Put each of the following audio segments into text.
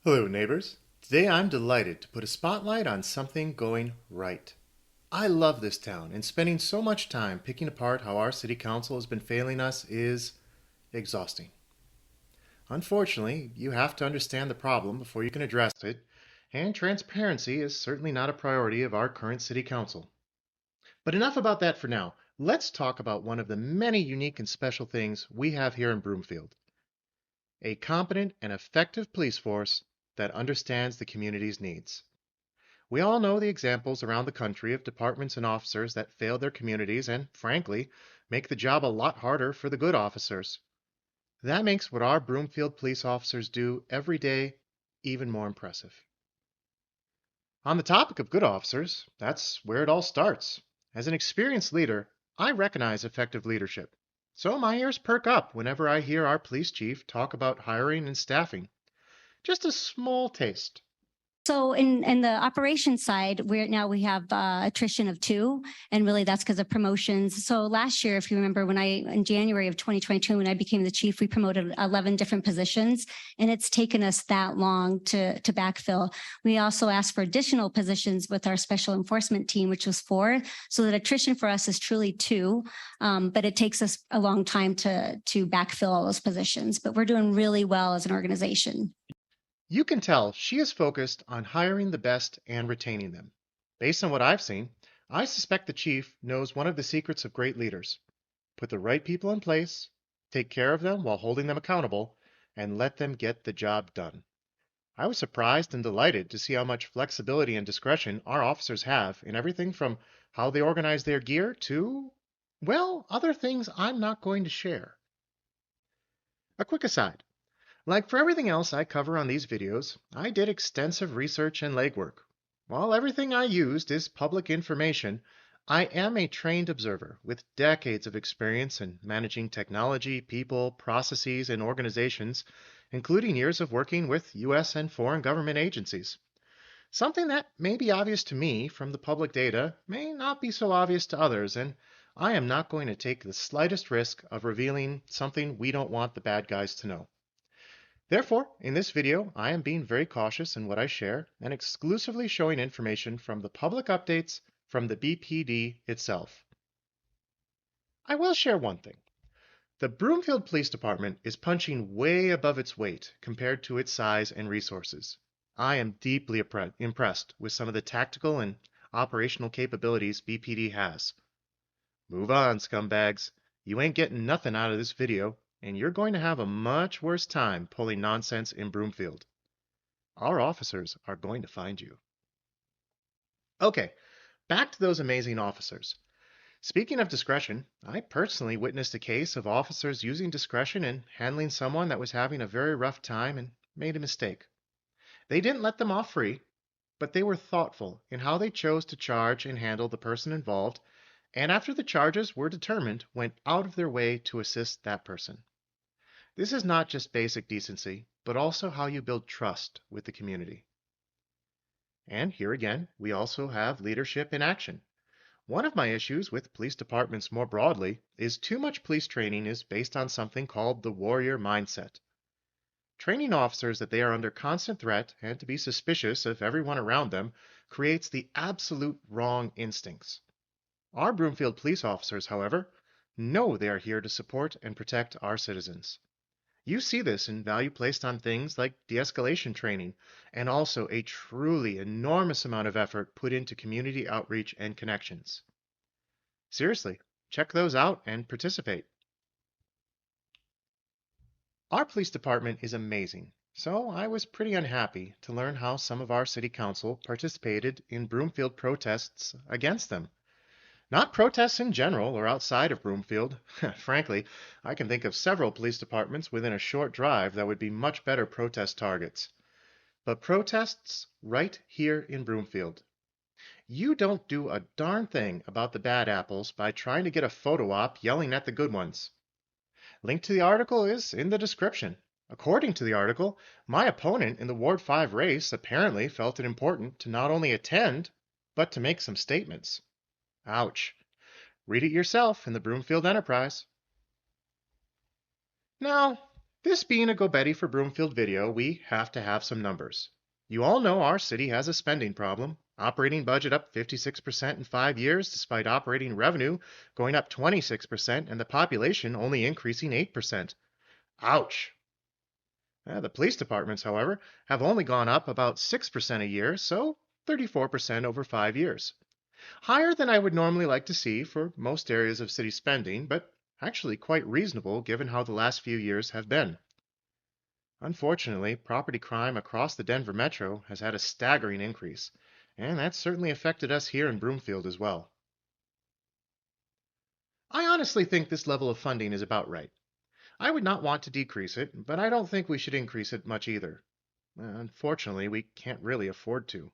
Hello, neighbors. Today I'm delighted to put a spotlight on something going right. I love this town, and spending so much time picking apart how our city council has been failing us is exhausting. Unfortunately, you have to understand the problem before you can address it, and transparency is certainly not a priority of our current city council. But enough about that for now. Let's talk about one of the many unique and special things we have here in Broomfield: a competent and effective police force that understands the community's needs. We all know the examples around the country of departments and officers that fail their communities and, frankly, make the job a lot harder for the good officers. That makes what our Broomfield police officers do every day even more impressive. On the topic of good officers, that's where it all starts. As an experienced leader, I recognize effective leadership. So my ears perk up whenever I hear our police chief talk about hiring and staffing. Just a small taste. So in the operations side, we have attrition of 2, and really that's because of promotions. So last year, if you remember, in January of 2022, when I became the chief, we promoted 11 different positions, and it's taken us that long to backfill. We also asked for additional positions with our special enforcement team, which was 4. So that attrition for us is truly 2, but it takes us a long time to backfill all those positions. But we're doing really well as an organization. You can tell she is focused on hiring the best and retaining them. Based on what I've seen, I suspect the chief knows one of the secrets of great leaders: put the right people in place, take care of them while holding them accountable, and let them get the job done. I was surprised and delighted to see how much flexibility and discretion our officers have in everything from how they organize their gear to, well, other things I'm not going to share. A quick aside. Like for everything else I cover on these videos, I did extensive research and legwork. While everything I used is public information, I am a trained observer with decades of experience in managing technology, people, processes, and organizations, including years of working with U.S. and foreign government agencies. Something that may be obvious to me from the public data may not be so obvious to others, and I am not going to take the slightest risk of revealing something we don't want the bad guys to know. Therefore, in this video, I am being very cautious in what I share and exclusively showing information from the public updates from the BPD itself. I will share one thing. The Broomfield Police Department is punching way above its weight compared to its size and resources. I am deeply impressed with some of the tactical and operational capabilities BPD has. Move on, scumbags. You ain't getting nothing out of this video, and you're going to have a much worse time pulling nonsense in Broomfield. Our officers are going to find you. Okay, back to those amazing officers. Speaking of discretion, I personally witnessed a case of officers using discretion in handling someone that was having a very rough time and made a mistake. They didn't let them off free, but they were thoughtful in how they chose to charge and handle the person involved, and after the charges were determined, went out of their way to assist that person. This is not just basic decency, but also how you build trust with the community. And here again, we also have leadership in action. One of my issues with police departments more broadly is too much police training is based on something called the warrior mindset. Training officers that they are under constant threat and to be suspicious of everyone around them creates the absolute wrong instincts. Our Broomfield police officers, however, know they are here to support and protect our citizens. You see this in value placed on things like de-escalation training, and also a truly enormous amount of effort put into community outreach and connections. Seriously, check those out and participate. Our police department is amazing, so I was pretty unhappy to learn how some of our city council participated in Broomfield protests against them. Not protests in general or outside of Broomfield. Frankly, I can think of several police departments within a short drive that would be much better protest targets. But protests right here in Broomfield. You don't do a darn thing about the bad apples by trying to get a photo op yelling at the good ones. Link to the article is in the description. According to the article, my opponent in the Ward 5 race apparently felt it important to not only attend, but to make some statements. Ouch. Read it yourself in the Broomfield Enterprise. Now, This being a Gobetti for Broomfield video, we have to have some numbers. You all know our city has a spending problem. Operating budget up 56% in 5 years, despite operating revenue going up 26% and the population only increasing 8%. Ouch! The police departments, however, have only gone up about 6% a year, so 34% over 5 years. Higher than I would normally like to see for most areas of city spending, but actually quite reasonable given how the last few years have been. Unfortunately, property crime across the Denver metro has had a staggering increase, and that's certainly affected us here in Broomfield as well. I honestly think this level of funding is about right. I would not want to decrease it, but I don't think we should increase it much either. Unfortunately, we can't really afford to.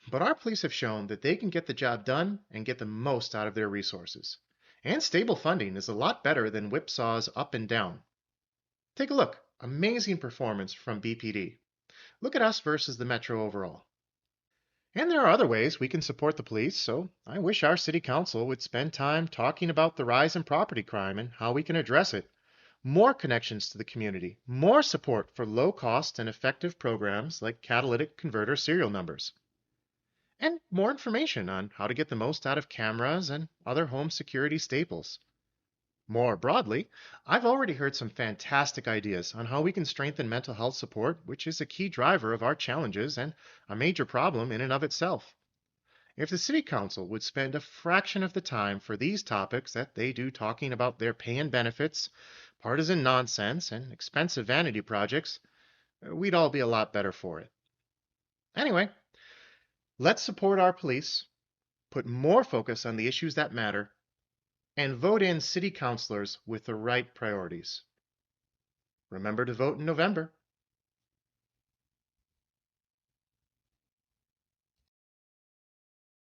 But our police have shown that they can get the job done and get the most out of their resources. And stable funding is a lot better than whipsaws up and down. Take a look. Amazing performance from BPD. Look at us versus the Metro overall. And there are other ways we can support the police, so I wish our city council would spend time talking about the rise in property crime and how we can address it. More connections to the community, more support for low-cost and effective programs like catalytic converter serial numbers, and more information on how to get the most out of cameras and other home security staples. More broadly, I've already heard some fantastic ideas on how we can strengthen mental health support, which is a key driver of our challenges and a major problem in and of itself. If the City Council would spend a fraction of the time for these topics that they do talking about their pay and benefits, partisan nonsense, and expensive vanity projects, we'd all be a lot better for it. Anyway, let's support our police, put more focus on the issues that matter, and vote in city councilors with the right priorities. Remember to vote in November.